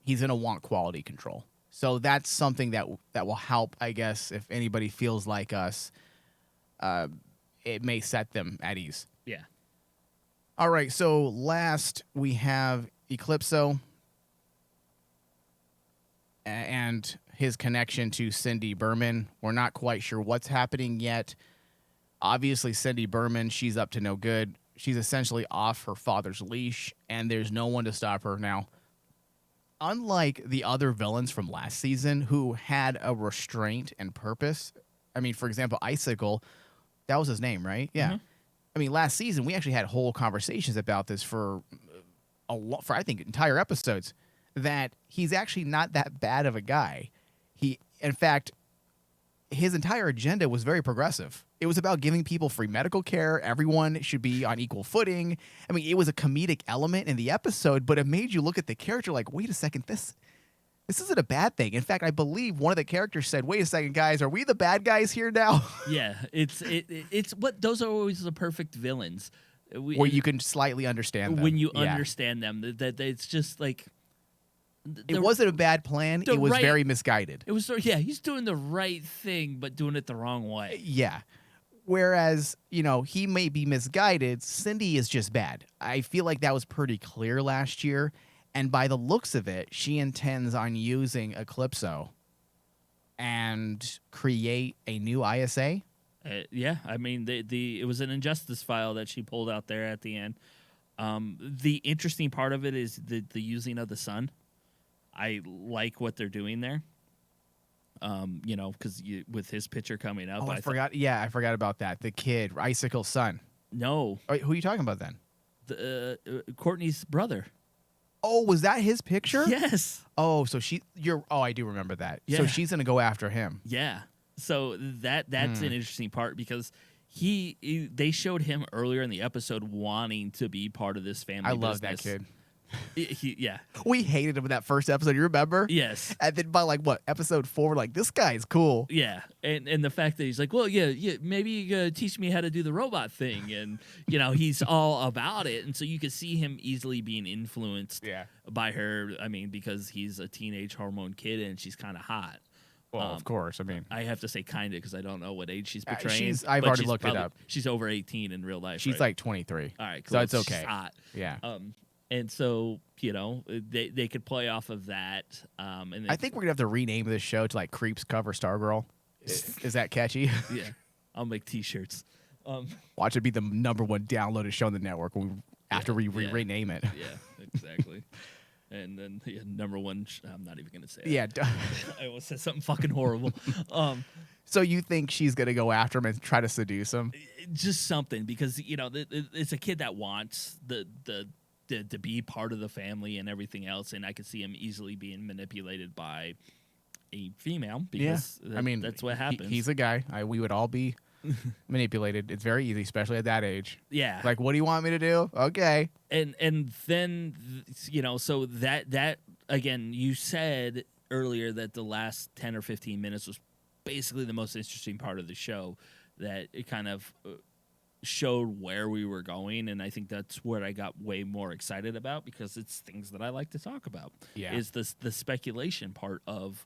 want quality control. So that's something that will help, I guess, if anybody feels like us. It may set them at ease. Yeah. All right, so last we have Eclipso and his connection to Cindy Berman. We're not quite sure what's happening yet. Obviously, Cindy Berman, she's up to no good. She's essentially off her father's leash, and there's no one to stop her now. Unlike the other villains from last season who had a restraint and purpose, I mean, for example, Icicle, that was his name, right? Yeah. Mm-hmm. I mean, last season, we actually had whole conversations about this for I think, entire episodes, that he's actually not that bad of a guy. In fact, his entire agenda was very progressive. It was about giving people free medical care. Everyone should be on equal footing. I mean, it was a comedic element in the episode, but it made you look at the character like, wait a second, this isn't a bad thing. In fact, I believe one of the characters said, wait a second, guys, are we the bad guys here now? Yeah, it's what those are always the perfect villains. Where you can slightly understand them. When you understand them, that it's just like... It wasn't a bad plan. It was very misguided. It was, he's doing the right thing, but doing it the wrong way. Yeah. Whereas, he may be misguided. Cindy is just bad. I feel like that was pretty clear last year. And by the looks of it, she intends on using Eclipso and create a new ISA. Yeah, I mean, it was an injustice file that she pulled out there at the end. The interesting part of it is the using of the sun. I like what they're doing there. Because with his picture coming up. Oh, I forgot. I forgot about that. The kid, Icicle's son. No. Wait, who are you talking about then? Courtney's brother. Oh, was that his picture? Yes. Oh, so I do remember that. Yeah. So she's going to go after him. Yeah. So that's an interesting part because they showed him earlier in the episode wanting to be part of this family business. I love that kid. Yeah. We hated him in that first episode, you remember? Yes. And then by episode 4, we're like, this guy's cool. Yeah. And the fact that he's like, well, yeah, maybe you teach me how to do the robot thing. And, he's all about it. And so you could see him easily being influenced by her. I mean, because he's a teenage hormone kid and she's kind of hot. Well, of course. I mean, I have to say kind of because I don't know what age she's portraying. I've already looked it up. She's over 18 in real life. She's like 23. All right, cool. So it's okay. She's hot. Yeah. And so, they could play off of that. And I think we're going to have to rename this show to Creeps Cover Stargirl. Is that catchy? Yeah. I'll make T-shirts. Watch it be the #1 downloaded show on the network after we rename it. Yeah, exactly. And then #1, I'm not even going to say it. Yeah. I almost said something fucking horrible. So you think she's going to go after him and try to seduce him? Just something, because, it's a kid that wants to be part of the family and everything else, and I could see him easily being manipulated by a female because that's what happens. He's a guy. We would all be manipulated. It's very easy, especially at that age. Yeah. Like, what do you want me to do? Okay. And then so that again, you said earlier that the last 10 or 15 minutes was basically the most interesting part of the show, that it kind of showed where we were going, and I think that's what I got way more excited about, because it's things that I like to talk about. Yeah. Is the speculation part of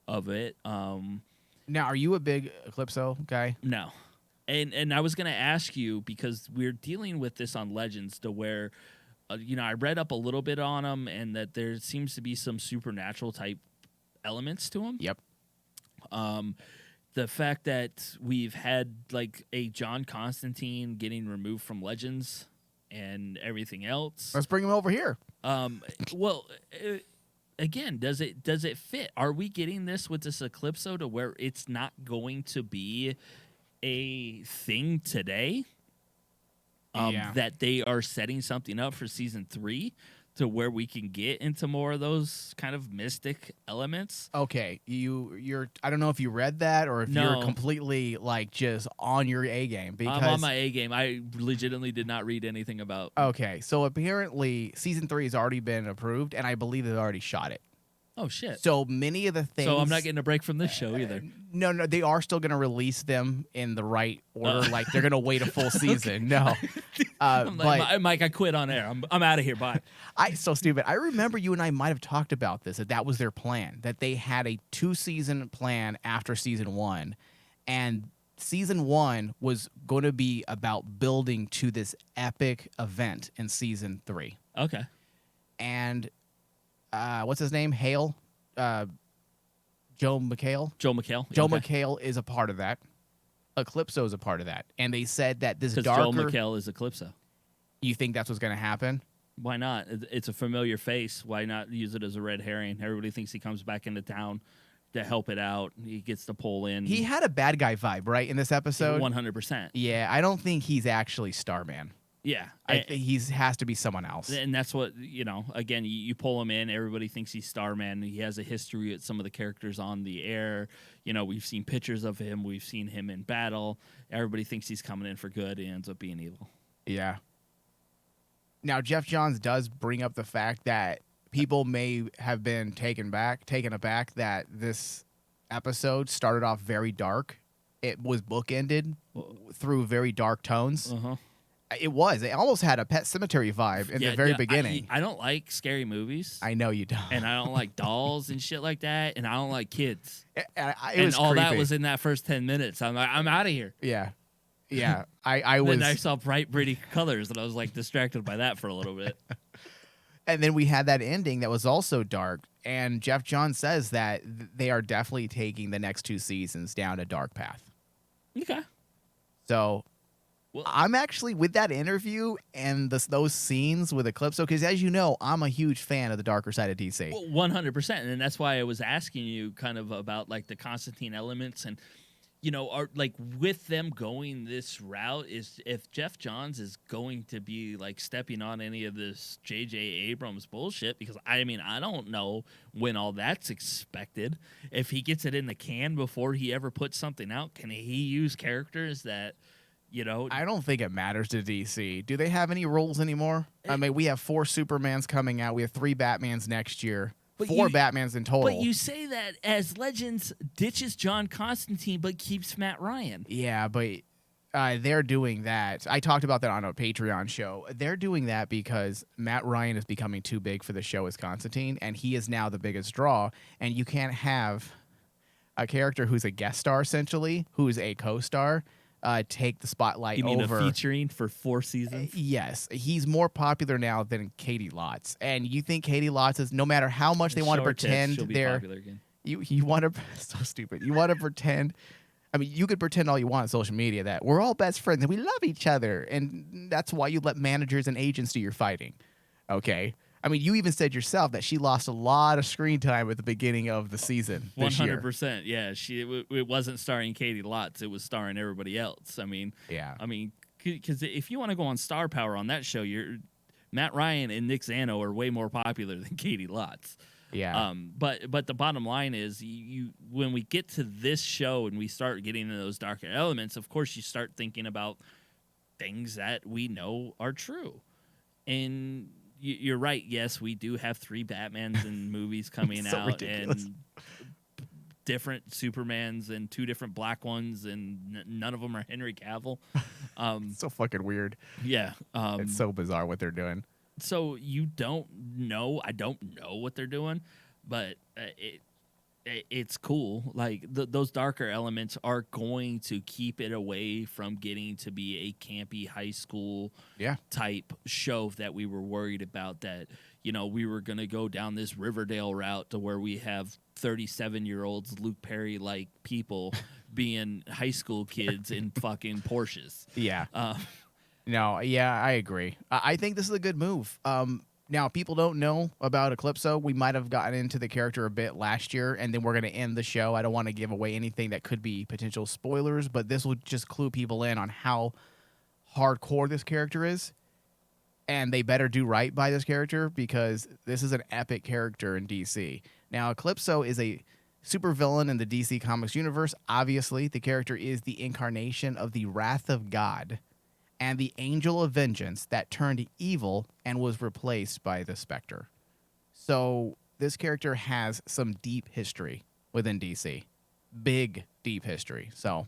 it. Now, are you a big Eclipso guy? No. And I was going to ask you, because we're dealing with this on Legends, to where I read up a little bit on them, and that there seems to be some supernatural type elements to them. Yep. The fact that we've had like a John Constantine getting removed from Legends and everything else. Let's bring him over here. Well, again, does it fit? Are we getting this with this Eclipso to where it's not going to be a thing today? That they are setting something up for season 3 to where we can get into more of those kind of mystic elements. Okay, you're. I don't know if you read that or if you're completely like just on your A game. Because I'm on my A game. I legitimately did not read anything about. Okay, so apparently season 3 has already been approved, and I believe they've already shot it. Oh shit! So many of the things. So I'm not getting a break from this show either. No, they are still going to release them in the right order. Like they're going to wait a full season. No, but Mike, I quit on air. I'm out of here. Bye. So stupid. I remember you and I might have talked about this. That was their plan. That they had a 2-season plan after season 1, and season 1 was going to be about building to this epic event in season 3. Okay. And what's his name? Hale? Joe McHale? Joe McHale. Joe McHale is a part of that. Eclipso is a part of that. And they said that this darker... Joe McHale is Eclipsa. You think that's what's going to happen? Why not? It's a familiar face. Why not use it as a red herring? Everybody thinks he comes back into town to help it out. He gets to pull in. He had a bad guy vibe, right, in this episode? 100%. Yeah, I don't think he's actually Starman. Yeah. I think he has to be someone else. And that's what, again, you pull him in, everybody thinks he's Starman. He has a history with some of the characters on the air. We've seen pictures of him. We've seen him in battle. Everybody thinks he's coming in for good. He ends up being evil. Yeah. Now, Jeff Johns does bring up the fact that people may have been taken aback that this episode started off very dark. It was bookended through very dark tones. Uh-huh. It was. It almost had a Pet Cemetery vibe in the very beginning. I don't like scary movies. I know you don't. And I don't like dolls and shit like that. And I don't like kids. It was all creepy. that was in that first 10 minutes. I'm like, I'm out of here. Yeah. Yeah. I was. Then I saw bright, pretty colors, and I was like distracted by that for a little bit. And then we had that ending that was also dark. And Jeff Johns says that they are definitely taking the next 2 seasons down a dark path. Okay. So I'm actually with that interview and those scenes with Eclipso, because as you know, I'm a huge fan of the darker side of DC. 100%. And that's why I was asking you kind of about like the Constantine elements and, are like with them going this route, is if Jeff Johns is going to be like stepping on any of this J.J. Abrams bullshit, because I don't know when all that's expected. If he gets it in the can before he ever puts something out, can he use characters that, I don't think it matters to DC. Do they have any rules anymore? I mean, we have 4 Supermans coming out. We have 3 Batmans next year. 4 Batmans in total. But you say that as Legends ditches John Constantine but keeps Matt Ryan. Yeah, but they're doing that. I talked about that on a Patreon show. They're doing that because Matt Ryan is becoming too big for the show as Constantine, and he is now the biggest draw, and you can't have a character who's a guest star, essentially, who's a co-star, take the spotlight over. You mean a featuring for 4 seasons? Yes. He's more popular now than Katie Lotz. And you think Katie Lotz is, no matter how much they want to pretend they're... You want to... So stupid. You want to pretend... I mean, you could pretend all you want on social media that we're all best friends and we love each other. And that's why you let managers and agents do your fighting. Okay? I mean, you even said yourself that she lost a lot of screen time at the beginning of the season. 100%. Yeah, it wasn't starring Katie Lotz; it was starring everybody else. Because if you want to go on star power on that show, Matt Ryan and Nick Zano are way more popular than Katie Lotz. Yeah. But the bottom line is, when we get to this show and we start getting into those darker elements, of course, you start thinking about things that we know are true, and. You're right. Yes, we do have 3 Batmans and movies coming out, ridiculous. and different Supermans and 2 different black ones, and none of them are Henry Cavill. It's so fucking weird. Yeah. It's so bizarre what they're doing. So you don't know. I don't know what they're doing, but it's cool. Like those darker elements are going to keep it away from getting to be a campy high school type show that we were worried about, that, you know, we were going to go down this Riverdale route to where we have 37-year-olds Luke Perry like people being high school kids in fucking Porsches. Yeah. No, yeah, I agree. I think this is a good move. Now, people don't know about Eclipso. We might have gotten into the character a bit last year, and then we're going to end the show. I don't want to give away anything that could be potential spoilers, but this will just clue people in on how hardcore this character is. And they better do right by this character, because this is an epic character in DC. Now, Eclipso is a supervillain in the DC Comics universe. Obviously, the character is the incarnation of the wrath of God and the angel of vengeance that turned evil and was replaced by the Spectre. So this character has some deep history within DC. Big, deep history. So,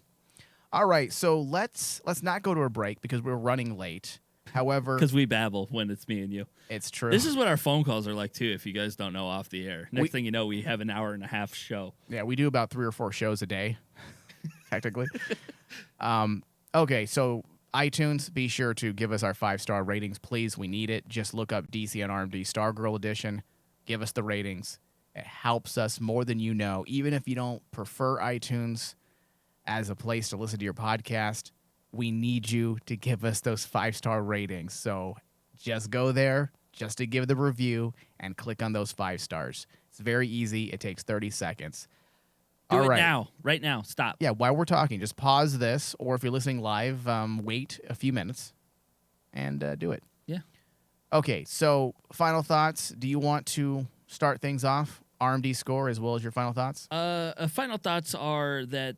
all right, so let's not go to a break because we're running late. However, because we babble when it's me and you. It's true. This is what our phone calls are like, too, if you guys don't know off the air. Next thing you know, we have an hour and a half show. Yeah, we do about 3 or 4 shows a day, technically. Okay, so iTunes, be sure to give us our 5-star ratings, please. We need it. Just look up DC and RMD Stargirl Edition. Give us the ratings. It helps us more than you know. Even if you don't prefer iTunes as a place to listen to your podcast, we need you to give us those 5-star ratings. So just go there just to give the review and click on those 5 stars. It's very easy. It takes 30 seconds. Do it now. Right now. Stop. Yeah, while we're talking, just pause this, or if you're listening live, wait a few minutes and do it. Yeah. Okay, so final thoughts. Do you want to start things off? RMD score as well as your final thoughts? Final thoughts are that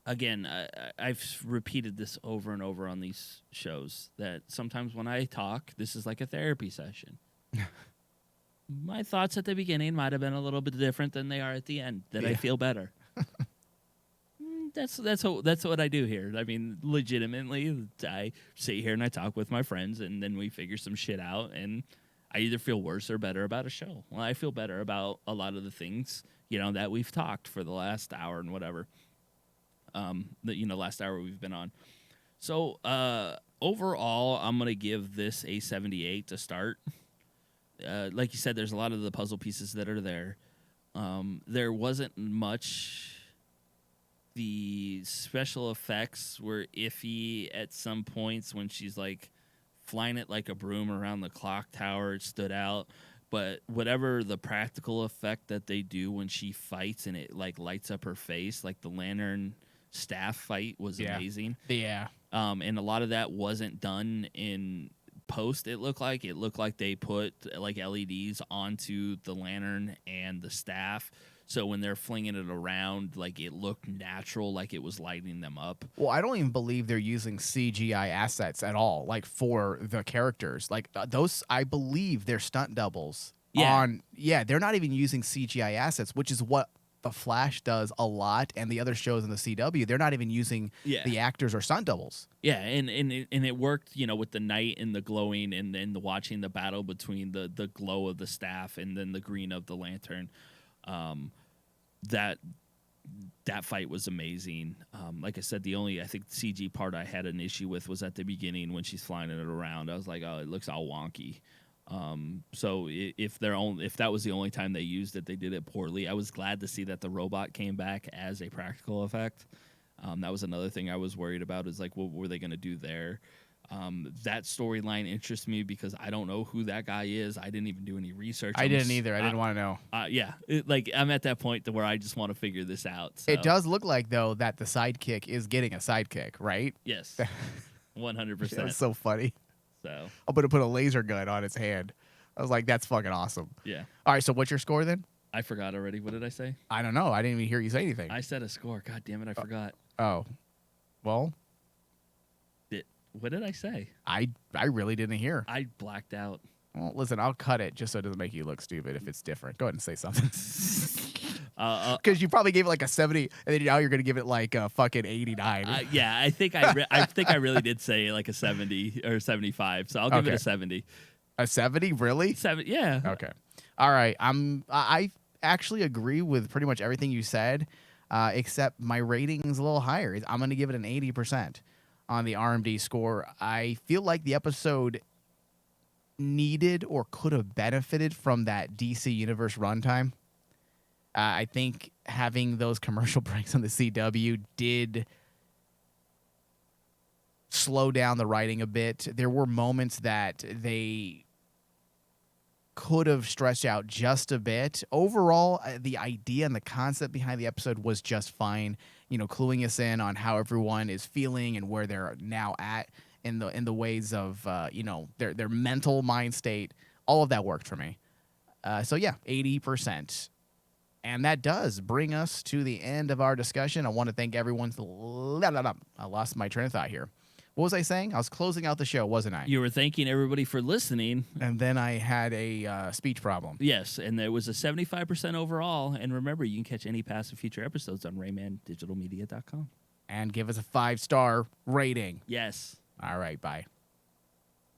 again, I've repeated this over and over on these shows, that sometimes when I talk, this is like a therapy session. My thoughts at the beginning might have been a little bit different than they are at the end. That I feel better. That's what I do here. I mean, legitimately, I sit here and I talk with my friends, and then we figure some shit out, and I either feel worse or better about a show. Well, I feel better about a lot of the things, you know, that we've talked for the last hour and whatever. Last hour we've been on. So overall, I'm gonna give this a 78 to start. Like you said, there's a lot of the puzzle pieces that are there. There wasn't much. The special effects were iffy at some points when she's like flying it like a broom around the clock tower. It stood out. But whatever the practical effect that they do when she fights and it like lights up her face, like the lantern staff fight was amazing. Yeah. And a lot of that wasn't done in post. It looked like they put like LEDs onto the lantern and the staff, so when they're flinging it around, like it looked natural, like it was lighting them up. Well, I don't even believe they're using CGI assets at all, like for the characters. Like those, I believe they're stunt doubles. They're not even using CGI assets, which is what the Flash does a lot, and the other shows in the CW, they're not even using the actors or stunt doubles. Yeah, and it worked, you know, with the night and the glowing, and then watching the battle between the glow of the staff and then the green of the lantern. That fight was amazing. Like I said, the only, I think, CG part I had an issue with was at the beginning when she's flying it around. I was like, oh, it looks all wonky. So if that was the only time they used it, they did it poorly. I was glad to see that the robot came back as a practical effect. That was another thing I was worried about, is like, what were they going to do there? That storyline interests me because I don't know who that guy is. I didn't even do any research. I didn't either. I didn't want to know. I'm at that point to where I just want to figure this out. So. It does look like, though, that the sidekick is getting a sidekick, right? Yes, 100%. That's so funny. So I'm going to put a laser gun on its hand. I was like, that's fucking awesome. Yeah. All right, so what's your score then? I forgot already. What did I say? I don't know. I didn't even hear you say anything. I said a score. God damn it, I forgot. Oh. Well. What did I say? I really didn't hear. I blacked out. Well, listen, I'll cut it just so it doesn't make you look stupid if it's different. Go ahead and say something. Because you probably gave it like a 70, and then now you're going to give it like a fucking 89. Yeah, I think I think I really did say like a 70 or 75. So I'll give it a 70. A 70? Really? 70, yeah. Okay. All right. I actually agree with pretty much everything you said, except my rating's a little higher. I'm going to give it an 80% on the RMD score. I feel like the episode needed or could have benefited from that DC Universe runtime. I think having those commercial breaks on the CW did slow down the writing a bit. There were moments that they could have stretched out just a bit. Overall, the idea and the concept behind the episode was just fine. You know, cluing us in on how everyone is feeling and where they're now at in the ways of their mental mind state. All of that worked for me. So yeah, 80%. And that does bring us to the end of our discussion. I want to thank everyone. I lost my train of thought here. What was I saying? I was closing out the show, wasn't I? You were thanking everybody for listening. And then I had a speech problem. Yes, and there was a 75% overall. And remember, you can catch any past and future episodes on RaymanDigitalMedia.com. And give us a 5-star rating. Yes. All right, bye.